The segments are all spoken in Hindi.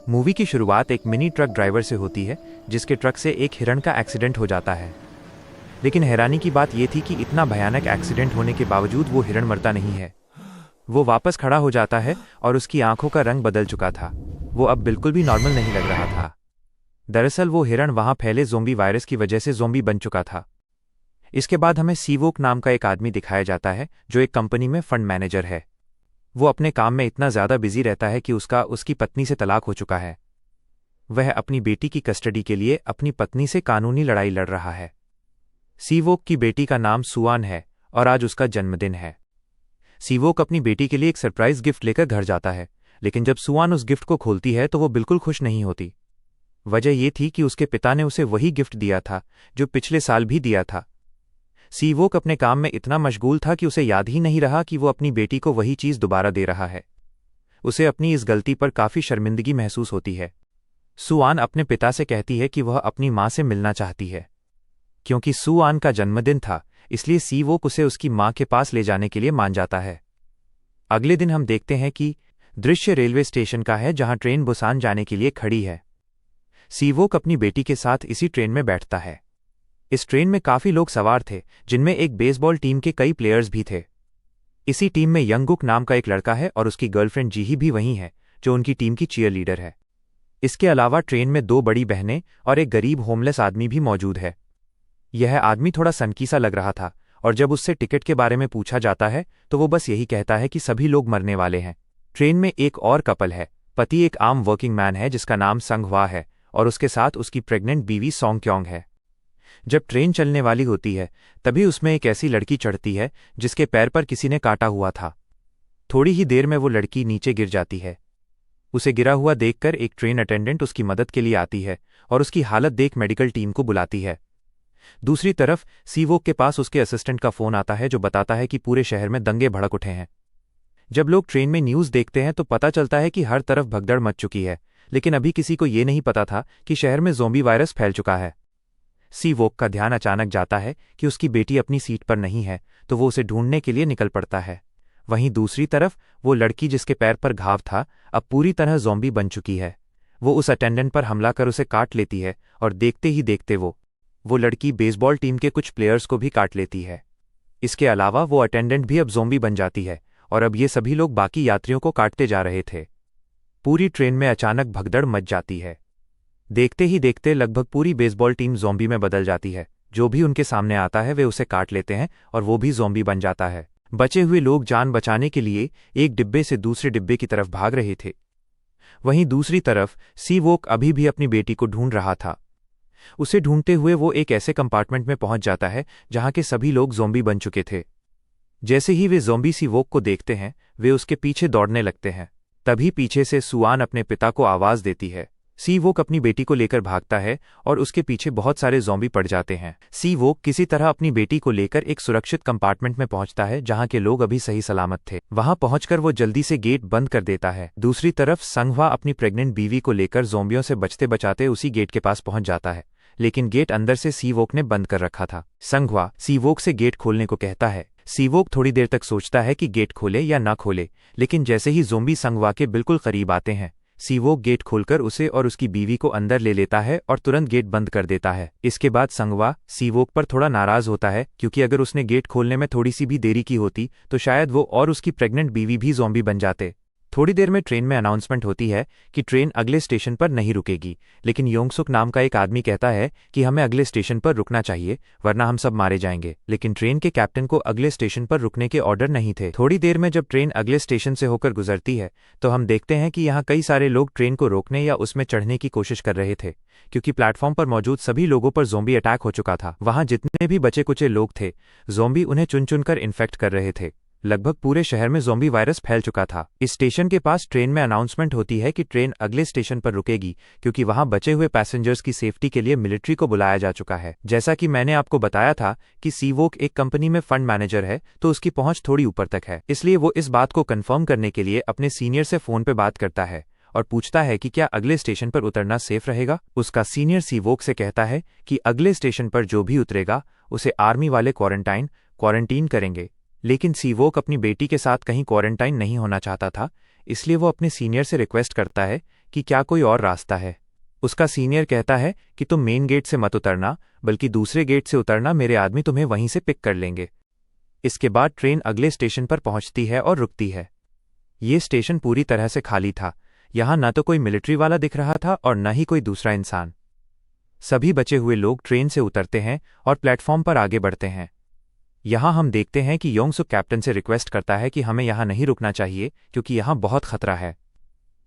मूवी की शुरुआत एक मिनी ट्रक ड्राइवर से होती है जिसके ट्रक से एक हिरण का एक्सीडेंट हो जाता है। लेकिन हैरानी की बात यह थी कि इतना भयानक एक्सीडेंट होने के बावजूद वो हिरण मरता नहीं है। वो वापस खड़ा हो जाता है और उसकी आंखों का रंग बदल चुका था। वो अब बिल्कुल भी नॉर्मल नहीं लग रहा था। दरअसल वो हिरण वहां फैले ज़ोंबी वायरस की वजह से ज़ोंबी बन चुका था। इसके बाद हमें सीवोक नाम का एक आदमी दिखाया जाता है जो एक कंपनी में फंड मैनेजर है। वो अपने काम में इतना ज़्यादा बिजी रहता है कि उसकी पत्नी से तलाक हो चुका है। वह अपनी बेटी की कस्टडी के लिए अपनी पत्नी से कानूनी लड़ाई लड़ रहा है। सीवोक की बेटी का नाम सुआन है और आज उसका जन्मदिन है। सीवोक अपनी बेटी के लिए एक सरप्राइज गिफ्ट लेकर घर जाता है, लेकिन जब सुआन उस गिफ्ट को खोलती है तो वो बिल्कुल खुश नहीं होती। वजह यह थी कि उसके पिता ने उसे वही गिफ्ट दिया था जो पिछले साल भी दिया था। सीवोक अपने काम में इतना मशगूल था कि उसे याद ही नहीं रहा कि वो अपनी बेटी को वही चीज़ दोबारा दे रहा है। उसे अपनी इस गलती पर काफ़ी शर्मिंदगी महसूस होती है। सुआन अपने पिता से कहती है कि वह अपनी माँ से मिलना चाहती है। क्योंकि सुआन का जन्मदिन था, इसलिए सीवोक उसे उसकी माँ के पास ले जाने के लिए मान जाता है। अगले दिन हम देखते हैं कि दृश्य रेलवे स्टेशन का है जहां ट्रेन बुसान जाने के लिए खड़ी है। सीवोक अपनी बेटी के साथ इसी ट्रेन में बैठता है। इस ट्रेन में काफ़ी लोग सवार थे, जिनमें एक बेसबॉल टीम के कई प्लेयर्स भी थे। इसी टीम में यंगुक नाम का एक लड़का है और उसकी गर्लफ्रेंड जीही भी वहीं है, जो उनकी टीम की चीयर लीडर है। इसके अलावा ट्रेन में 2 बड़ी बहनें और एक गरीब होमलेस आदमी भी मौजूद है। यह आदमी थोड़ा सनकीसा लग रहा था और जब उससे टिकट के बारे में पूछा जाता है तो वो बस यही कहता है कि सभी लोग मरने वाले हैं। ट्रेन में एक और कपल है। पति एक आम वर्किंग मैन है जिसका नाम संघवा है और उसके साथ उसकी प्रेग्नेंट बीवी सोंगक्योंग है। जब ट्रेन चलने वाली होती है तभी उसमें एक ऐसी लड़की चढ़ती है जिसके पैर पर किसी ने काटा हुआ था। थोड़ी ही देर में वो लड़की नीचे गिर जाती है। उसे गिरा हुआ देखकर एक ट्रेन अटेंडेंट उसकी मदद के लिए आती है और उसकी हालत देख मेडिकल टीम को बुलाती है। दूसरी तरफ सीवोक के पास उसके असिस्टेंट का फोन आता है जो बताता है कि पूरे शहर में दंगे भड़क उठे हैं। जब लोग ट्रेन में न्यूज़ देखते हैं तो पता चलता है कि हर तरफ भगदड़ मच चुकी है, लेकिन अभी किसी को ये नहीं पता था कि शहर में ज़ोंबी वायरस फैल चुका है। सीवोक का ध्यान अचानक जाता है कि उसकी बेटी अपनी सीट पर नहीं है, तो वो उसे ढूंढने के लिए निकल पड़ता है। वहीं दूसरी तरफ वो लड़की जिसके पैर पर घाव था अब पूरी तरह ज़ोंबी बन चुकी है। वो उस अटेंडेंट पर हमला कर उसे काट लेती है और देखते ही देखते वो लड़की बेसबॉल टीम के कुछ प्लेयर्स को भी काट लेती है। इसके अलावा वो अटेंडेंट भी अब ज़ोंबी बन जाती है और अब ये सभी लोग बाकी यात्रियों को काटते जा रहे थे। पूरी ट्रेन में अचानक भगदड़ मच जाती है। देखते ही देखते लगभग पूरी बेसबॉल टीम ज़ोंबी में बदल जाती है। जो भी उनके सामने आता है वे उसे काट लेते हैं और वो भी ज़ोंबी बन जाता है। बचे हुए लोग जान बचाने के लिए एक डिब्बे से दूसरे डिब्बे की तरफ भाग रहे थे। वहीं दूसरी तरफ सीवोक अभी भी अपनी बेटी को ढूंढ रहा था। उसे ढूंढते हुए वो एक ऐसे कंपार्टमेंट में पहुंच जाता है जहां के सभी लोग ज़ोंबी बन चुके थे। जैसे ही वे ज़ोंबी सीवोक को देखते हैं वे उसके पीछे दौड़ने लगते हैं। तभी पीछे से सुआन अपने पिता को आवाज़ देती है। सीवोक अपनी बेटी को लेकर भागता है और उसके पीछे बहुत सारे ज़ोंबी पड़ जाते हैं। सीवोक किसी तरह अपनी बेटी को लेकर एक सुरक्षित कंपार्टमेंट में पहुंचता है जहां के लोग अभी सही सलामत थे। वहां पहुंचकर वो जल्दी से गेट बंद कर देता है। दूसरी तरफ संघवा अपनी प्रेग्नेंट बीवी को लेकर ज़ोंबियों से बचते बचाते उसी गेट के पास पहुंच जाता है, लेकिन गेट अंदर से सीवोक ने बंद कर रखा था। संघवा सीवोक से गेट खोलने को कहता है। सीवोक थोड़ी देर तक सोचता है कि गेट खोले या ना खोले, लेकिन जैसे ही ज़ोंबी संघवा के बिल्कुल करीब आते हैं सीवोक गेट खोलकर उसे और उसकी बीवी को अंदर ले लेता है और तुरंत गेट बंद कर देता है। इसके बाद संघवा सीवोक पर थोड़ा नाराज होता है क्योंकि अगर उसने गेट खोलने में थोड़ी सी भी देरी की होती तो शायद वो और उसकी प्रेग्नेंट बीवी भी ज़ोंबी बन जाते। थोड़ी देर में ट्रेन में अनाउंसमेंट होती है कि ट्रेन अगले स्टेशन पर नहीं रुकेगी, लेकिन योंगसुक नाम का एक आदमी कहता है कि हमें अगले स्टेशन पर रुकना चाहिए वरना हम सब मारे जाएंगे। लेकिन ट्रेन के कैप्टन को अगले स्टेशन पर रुकने के ऑर्डर नहीं थे। थोड़ी देर में जब ट्रेन अगले स्टेशन से होकर गुजरती है तो हम देखते हैं कि यहाँ कई सारे लोग ट्रेन को रोकने या उसमें चढ़ने की कोशिश कर रहे थे, क्योंकि प्लेटफॉर्म पर मौजूद सभी लोगों पर ज़ोंबी अटैक हो चुका था। वहाँ जितने भी बचे कुचे लोग थे ज़ोंबी उन्हें चुन चुनकर इन्फेक्ट कर रहे थे। लगभग पूरे शहर में ज़ोंबी वायरस फैल चुका था। इस स्टेशन के पास ट्रेन में अनाउंसमेंट होती है कि ट्रेन अगले स्टेशन पर रुकेगी क्योंकि वहां बचे हुए पैसेंजर्स की सेफ्टी के लिए मिलिट्री को बुलाया जा चुका है। जैसा कि मैंने आपको बताया था कि सीवोक एक कंपनी में फंड मैनेजर है तो उसकी पहुंच थोड़ी ऊपर तक है, इसलिए वो इस बात को कंफर्म करने के लिए अपने सीनियर से फोन पर बात करता है और पूछता है कि क्या अगले स्टेशन पर उतरना सेफ रहेगा। उसका सीनियर सीवोक से कहता है कि अगले स्टेशन पर जो भी उतरेगा उसे आर्मी वाले क्वारंटीन करेंगे, लेकिन सीवोक अपनी बेटी के साथ कहीं क्वारंटाइन नहीं होना चाहता था, इसलिए वो अपने सीनियर से रिक्वेस्ट करता है कि क्या कोई और रास्ता है। उसका सीनियर कहता है कि तुम मेन गेट से मत उतरना, बल्कि दूसरे गेट से उतरना, मेरे आदमी तुम्हें वहीं से पिक कर लेंगे। इसके बाद ट्रेन अगले स्टेशन पर पहुंचती है और रुकती है। ये स्टेशन पूरी तरह से खाली था। यहां न तो कोई मिलिट्री वाला दिख रहा था और न ही कोई दूसरा इंसान। सभी बचे हुए लोग ट्रेन से उतरते हैं और प्लेटफॉर्म पर आगे बढ़ते हैं। यहां हम देखते हैं कि योंगसुक कैप्टन से रिक्वेस्ट करता है कि हमें यहां नहीं रुकना चाहिए क्योंकि यहां बहुत खतरा है।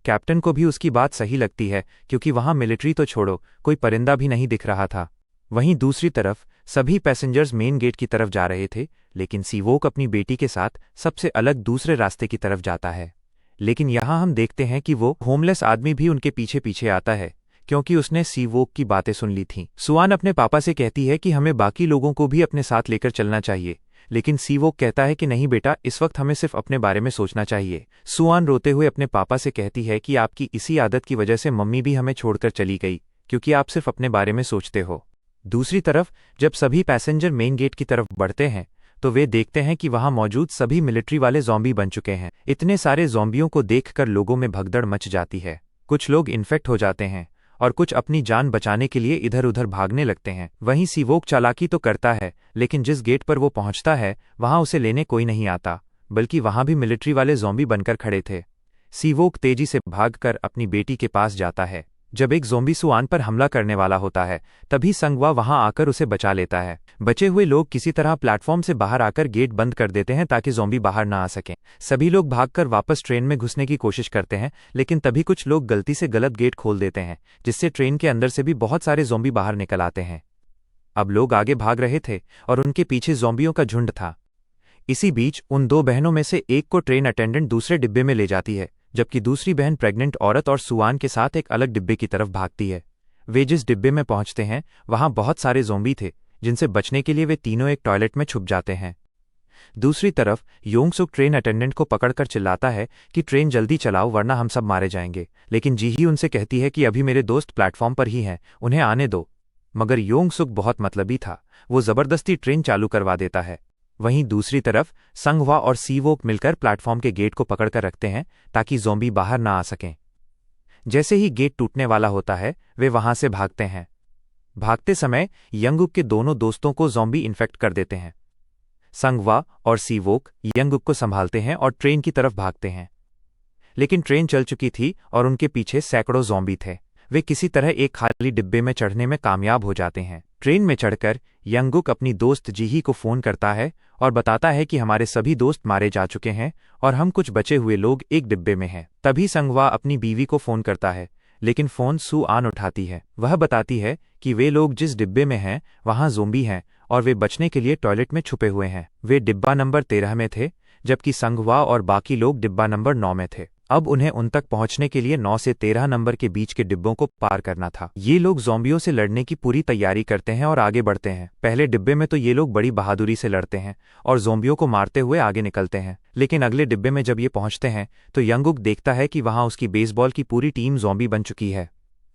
कैप्टन को भी उसकी बात सही लगती है क्योंकि वहां मिलिट्री तो छोड़ो, कोई परिंदा भी नहीं दिख रहा था। वहीं दूसरी तरफ सभी पैसेंजर्स मेन गेट की तरफ जा रहे थे, लेकिन सीवोक अपनी बेटी के साथ सबसे अलग दूसरे रास्ते की तरफ जाता है। लेकिन यहां हम देखते हैं कि वो होमलेस आदमी भी उनके पीछे पीछे आता है क्योंकि उसने सीवोक की बातें सुन ली थीं। सुआन अपने पापा से कहती है कि हमें बाकी लोगों को भी अपने साथ लेकर चलना चाहिए, लेकिन सीवोक कहता है कि नहीं बेटा, इस वक्त हमें सिर्फ अपने बारे में सोचना चाहिए। सुआन रोते हुए अपने पापा से कहती है कि आपकी इसी आदत की वजह से मम्मी भी हमें छोड़कर चली गई, क्योंकि आप सिर्फ अपने बारे में सोचते हो। दूसरी तरफ जब सभी पैसेंजर मेन गेट की तरफ बढ़ते हैं तो वे देखते हैं कि वहां मौजूद सभी मिलिट्री वाले ज़ॉम्बी बन चुके हैं। इतने सारे ज़ॉम्बियों को देखकर लोगों में भगदड़ मच जाती है। कुछ लोग इन्फेक्ट हो जाते हैं और कुछ अपनी जान बचाने के लिए इधर उधर भागने लगते हैं। वहीं सीवोक चालाकी तो करता है, लेकिन जिस गेट पर वो पहुंचता है वहां उसे लेने कोई नहीं आता, बल्कि वहां भी मिलिट्री वाले ज़ॉम्बी बनकर खड़े थे। सीवोक तेजी से भागकर अपनी बेटी के पास जाता है। जब एक ज़ॉम्बी सुआन पर हमला करने वाला होता है तभी संगवा वहां आकर उसे बचा लेता है। बचे हुए लोग किसी तरह प्लेटफॉर्म से बाहर आकर गेट बंद कर देते हैं ताकि ज़ॉम्बी बाहर ना आ सकें। सभी लोग भागकर वापस ट्रेन में घुसने की कोशिश करते हैं, लेकिन तभी कुछ लोग गलती से गलत गेट खोल देते हैं, जिससे ट्रेन के अंदर से भी बहुत सारे ज़ॉम्बी बाहर निकल आते हैं। अब लोग आगे भाग रहे थे और उनके पीछे ज़ॉम्बियों का झुंड था। इसी बीच उन दो बहनों में से एक को ट्रेन अटेंडेंट दूसरे डिब्बे में ले जाती है, जबकि दूसरी बहन प्रेग्नेंट औरत और सुआन के साथ एक अलग डिब्बे की तरफ भागती है। वे जिस डिब्बे में पहुंचते हैं वहां बहुत सारे ज़ॉम्बी थे, जिनसे बचने के लिए वे तीनों एक टॉयलेट में छुप जाते हैं। दूसरी तरफ योंगसुक ट्रेन अटेंडेंट को पकड़कर चिल्लाता है कि ट्रेन जल्दी चलाओ वरना हम सब मारे जाएंगे, लेकिन जीही उनसे कहती है कि अभी मेरे दोस्त प्लेटफॉर्म पर ही हैं, उन्हें आने दो। मगर योंगसुक बहुत मतलबी था, वो जबरदस्ती ट्रेन चालू करवा देता है। वहीं दूसरी तरफ संगवा और सीवोक मिलकर प्लेटफॉर्म के गेट को पकड़कर रखते हैं ताकि ज़ॉम्बी बाहर ना आ सकें। जैसे ही गेट टूटने वाला होता है वे वहां से भागते हैं। भागते समय यंगुक के दोनों दोस्तों को ज़ॉम्बी इन्फेक्ट कर देते हैं। संगवा और सीवोक यंगुक को संभालते हैं और ट्रेन की तरफ भागते हैं, लेकिन ट्रेन चल चुकी थी और उनके पीछे सैकड़ों ज़ॉम्बी थे। वे किसी तरह एक खाली डिब्बे में चढ़ने में कामयाब हो जाते हैं। ट्रेन में चढ़कर यंगुक अपनी दोस्त जीही को फ़ोन करता है और बताता है कि हमारे सभी दोस्त मारे जा चुके हैं और हम कुछ बचे हुए लोग एक डिब्बे में हैं। तभी संगवा अपनी बीवी को फ़ोन करता है, लेकिन फ़ोन सुआन उठाती है। वह बताती है कि वे लोग जिस डिब्बे में हैं वहां ज़ॉम्बी हैं और वे बचने के लिए टॉयलेट में छुपे हुए हैं। वे डिब्बा नंबर 13 में थे, जबकि संगवा और बाकी लोग डिब्बा नंबर 9 में थे। अब उन्हें उन तक पहुंचने के लिए 9 से 13 नंबर के बीच के डिब्बों को पार करना था। ये लोग ज़ॉम्बियों से लड़ने की पूरी तैयारी करते हैं और आगे बढ़ते हैं। पहले डिब्बे में तो ये लोग बड़ी बहादुरी से लड़ते हैं और ज़ॉम्बियों को मारते हुए आगे निकलते हैं, लेकिन अगले डिब्बे में जब ये पहुंचते हैं तो यंगुक देखता है कि वहां उसकी बेसबॉल की पूरी टीम ज़ॉम्बी बन चुकी है।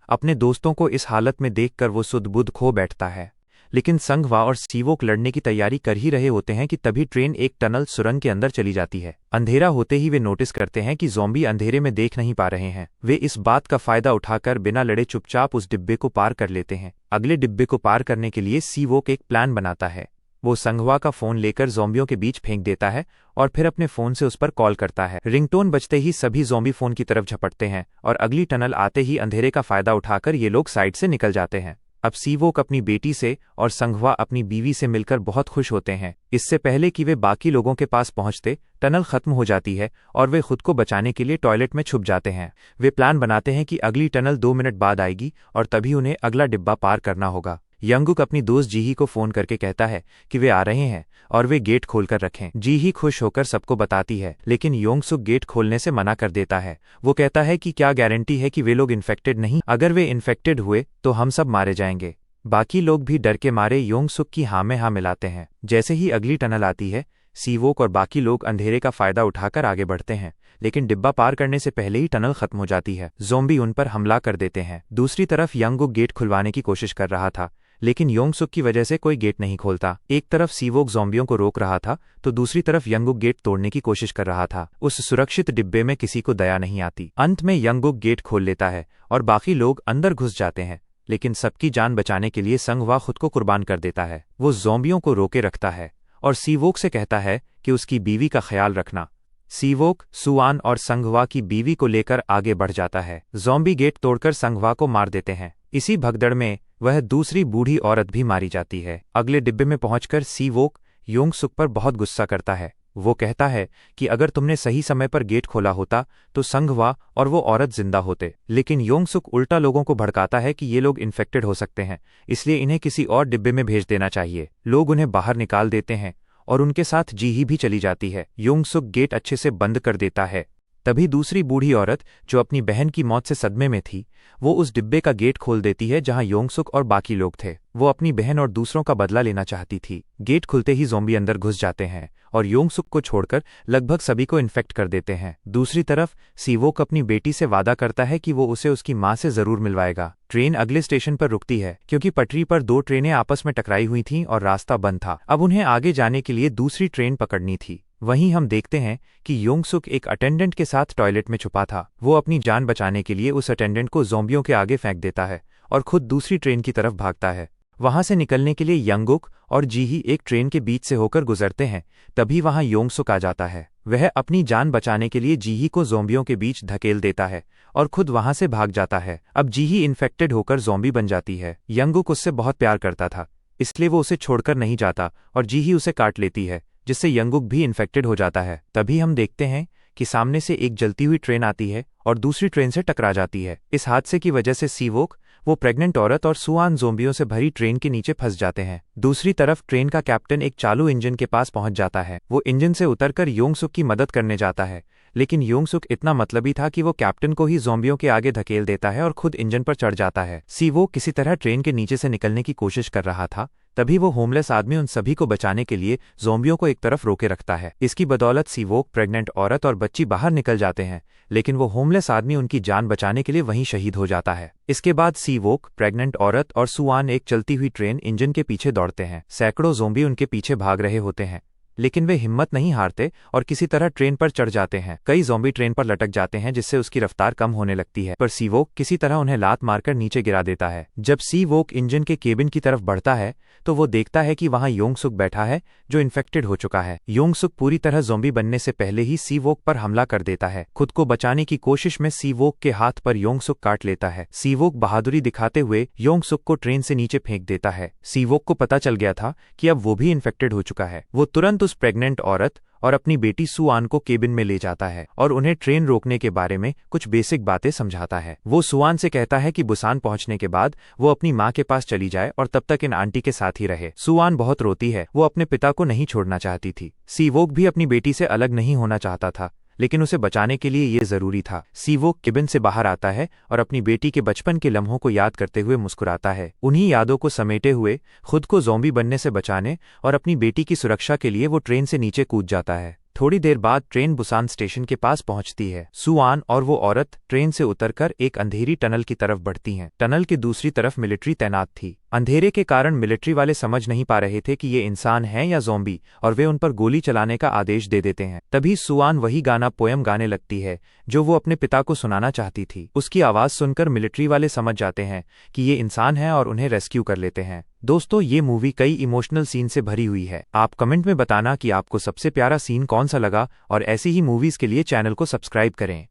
अपने दोस्तों को इस हालत में देखकर वो सुध बुध खो बैठता है, लेकिन संगवा और सीवोक लड़ने की तैयारी कर ही रहे होते हैं कि तभी ट्रेन एक टनल सुरंग के अंदर चली जाती है। अंधेरा होते ही वे नोटिस करते हैं कि ज़ॉम्बी अंधेरे में देख नहीं पा रहे हैं। वे इस बात का फायदा उठाकर बिना लड़े चुपचाप उस डिब्बे को पार कर लेते हैं। अगले डिब्बे को पार करने के लिए सीवोक एक प्लान बनाता है। वो संगवा का फ़ोन लेकर ज़ॉम्बियों के बीच फेंक देता है और फिर अपने फ़ोन से उस पर कॉल करता है। रिंगटोन बजते ही सभी ज़ॉम्बी फ़ोन की तरफ झपटते हैं और अगली टनल आते ही अंधेरे का फायदा उठाकर ये लोग साइड से निकल जाते हैं। अब सीवोक अपनी बेटी से और संगवा अपनी बीवी से मिलकर बहुत खुश होते हैं। इससे पहले कि वे बाकी लोगों के पास पहुंचते टनल खत्म हो जाती है और वे खुद को बचाने के लिए टॉयलेट में छुप जाते हैं। वे प्लान बनाते हैं कि अगली टनल 2 मिनट बाद आएगी और तभी उन्हें अगला डिब्बा पार करना होगा। यंगुक अपनी दोस्त जीही को फ़ोन करके कहता है कि वे आ रहे हैं और वे गेट खोलकर रखें। जीही खुश होकर सबको बताती है, लेकिन योंगसुक गेट खोलने से मना कर देता है। वो कहता है कि क्या गारंटी है कि वे लोग इन्फेक्टेड नहीं, अगर वे इन्फेक्टेड हुए तो हम सब मारे जाएंगे। बाकी लोग भी डर के मारे योंगसुक की हाँ में हाँ मिलाते हैं। जैसे ही अगली टनल आती है सीवोक और बाकी लोग अंधेरे का फायदा उठाकर आगे बढ़ते हैं, लेकिन डिब्बा पार करने से पहले ही टनल खत्म हो जाती है। ज़ॉम्बी उन पर हमला कर देते हैं। दूसरी तरफ यंगुक गेट खुलवाने की कोशिश कर रहा था, लेकिन योंगसुक की वजह से कोई गेट नहीं खोलता। एक तरफ सीवोक ज़ॉम्बियों को रोक रहा था तो दूसरी तरफ यंगुक गेट तोड़ने की कोशिश कर रहा था। उस सुरक्षित डिब्बे में किसी को दया नहीं आती। अंत में यंगुक गेट खोल लेता है और बाकी लोग अंदर घुस जाते हैं, लेकिन सबकी जान बचाने के लिए संघवा खुद को कुर्बान कर देता है। वो ज़ॉम्बियों को रोके रखता है और सीवोक से कहता है कि उसकी बीवी का ख्याल रखना। सीवोक सुआन और संघवा की बीवी को लेकर आगे बढ़ जाता है। ज़ॉम्बी गेट तोड़कर संघवा को मार देते हैं। इसी भगदड़ में वह दूसरी बूढ़ी औरत भी मारी जाती है। अगले डिब्बे में पहुंचकर सीवोक योंगसुक पर बहुत गुस्सा करता है। वो कहता है कि अगर तुमने सही समय पर गेट खोला होता तो संघवा और वो औरत जिंदा होते। लेकिन योंगसुक उल्टा लोगों को भड़काता है कि ये लोग इन्फेक्टेड हो सकते हैं, इसलिए इन्हें किसी और डिब्बे में भेज देना चाहिए। लोग उन्हें बाहर निकाल देते हैं और उनके साथ जीही भी चली जाती है। योंगसुक गेट अच्छे से बंद कर देता है। तभी दूसरी बूढ़ी औरत जो अपनी बहन की मौत से सदमे में थी, वो उस डिब्बे का गेट खोल देती है जहां योंगसुक और बाकी लोग थे। वो अपनी बहन और दूसरों का बदला लेना चाहती थी। गेट खुलते ही ज़ॉम्बी अंदर घुस जाते हैं और योंगसुक को छोड़कर लगभग सभी को इन्फेक्ट कर देते हैं। दूसरी तरफ सीवोक अपनी बेटी से वादा करता है कि वो उसे उसकी मां से जरूर मिलवाएगा। ट्रेन अगले स्टेशन पर रुकती है क्योंकि पटरी पर दो ट्रेनें आपस में टकराई हुई थीं और रास्ता बंद था। अब उन्हें आगे जाने के लिए दूसरी ट्रेन पकड़नी थी। वहीं हम देखते हैं कि योंगसुक एक अटेंडेंट के साथ टॉयलेट में छुपा था। वो अपनी जान बचाने के लिए उस अटेंडेंट को ज़ॉम्बियों के आगे फेंक देता है और खुद दूसरी ट्रेन की तरफ भागता है। वहां से निकलने के लिए यंगुक और जीही एक ट्रेन के बीच से होकर गुजरते हैं। तभी वहां योंगसुक आ जाता है। वह अपनी जान बचाने के लिए जीही को ज़ॉम्बियों के बीच धकेल देता है और खुद वहां से भाग जाता है। अब जीही इन्फेक्टेड होकर ज़ॉम्बी बन जाती है। यंगुक उससे बहुत प्यार करता था, इसलिए वो उसे छोड़कर नहीं जाता और जीही उसे काट लेती है, जिससे यंगुक भी इन्फेक्टेड हो जाता है। तभी हम देखते हैं कि सामने से एक जलती हुई ट्रेन आती है और दूसरी ट्रेन से टकरा जाती है। इस हादसे की वजह से सीवोक, वो प्रेग्नेंट औरत और सुआन ज़ॉम्बियों से भरी ट्रेन के नीचे फंस जाते हैं। दूसरी तरफ ट्रेन का कैप्टन एक चालू इंजन के पास पहुंच जाता है। वो इंजन से उतरकर योंगसुक की मदद करने जाता है, लेकिन योंगसुक इतना मतलबी था कि वो कैप्टन को ही ज़ॉम्बियों के आगे धकेल देता है और खुद इंजन पर चढ़ जाता है। सीवोक किसी तरह ट्रेन के नीचे से निकलने की कोशिश कर रहा था। तभी वो होमलेस आदमी उन सभी को बचाने के लिए ज़ॉम्बियों को एक तरफ रोके रखता है। इसकी बदौलत सीवोक, प्रेग्नेंट औरत और बच्ची बाहर निकल जाते हैं, लेकिन वो होमलेस आदमी उनकी जान बचाने के लिए वहीं शहीद हो जाता है। इसके बाद सीवोक, प्रेग्नेंट औरत और सुआन एक चलती हुई ट्रेन इंजन के पीछे दौड़ते हैं। सैकड़ों ज़ॉम्बी उनके पीछे भाग रहे होते हैं, लेकिन वे हिम्मत नहीं हारते और किसी तरह ट्रेन पर चढ़ जाते हैं। कई ज़ॉम्बी ट्रेन पर लटक जाते हैं, जिससे उसकी रफ्तार कम होने लगती है, पर सीवोक किसी तरह उन्हें लात मारकर नीचे गिरा देता है। जब सीवोक इंजन के केबिन की तरफ बढ़ता है तो वो देखता है कि वहां योंगसुक बैठा है जो इन्फेक्टेड हो चुका है। योंगसुक पूरी तरह ज़ॉम्बी बनने से पहले ही सीवोक पर हमला कर देता है। खुद को बचाने की कोशिश में सीवोक के हाथ पर योंगसुक काट लेता है। सीवोक बहादुरी दिखाते हुए योंगसुक को ट्रेन से नीचे फेंक देता है। सीवोक को पता चल गया था कि अब वो भी इन्फेक्टेड हो चुका है। वो तुरंत उस प्रेग्नेंट औरत और अपनी बेटी सुआन को केबिन में ले जाता है और उन्हें ट्रेन रोकने के बारे में कुछ बेसिक बातें समझाता है। वो सुआन से कहता है कि बुसान पहुंचने के बाद वो अपनी माँ के पास चली जाए और तब तक इन आंटी के साथ ही रहे। सुआन बहुत रोती है, वो अपने पिता को नहीं छोड़ना चाहती थी। सीवोक भी अपनी बेटी से अलग नहीं होना चाहता था, लेकिन उसे बचाने के लिए ये जरूरी था। सीवोक केबिन से बाहर आता है और अपनी बेटी के बचपन के लम्हों को याद करते हुए मुस्कुराता है। उन्हीं यादों को समेटे हुए खुद को ज़ॉम्बी बनने से बचाने और अपनी बेटी की सुरक्षा के लिए वो ट्रेन से नीचे कूद जाता है। थोड़ी देर बाद ट्रेन बुसान स्टेशन के पास पहुंचती है। सुआन और वो औरत ट्रेन से उतरकर एक अंधेरी टनल की तरफ बढ़ती हैं। टनल की दूसरी तरफ मिलिट्री तैनात थी। अंधेरे के कारण मिलिट्री वाले समझ नहीं पा रहे थे कि ये इंसान हैं या ज़ॉम्बी, और वे उन पर गोली चलाने का आदेश दे देते हैं। तभी सुआन वही गाना पोयम गाने लगती है जो वो अपने पिता को सुनाना चाहती थी। उसकी आवाज़ सुनकर मिलिट्री वाले समझ जाते हैं कि ये इंसान है और उन्हें रेस्क्यू कर लेते हैं। दोस्तों, ये मूवी कई इमोशनल सीन से भरी हुई है। आप कमेंट में बताना कि आपको सबसे प्यारा सीन कौन सा लगा, और ऐसी ही मूवीज़ के लिए चैनल को सब्सक्राइब करें।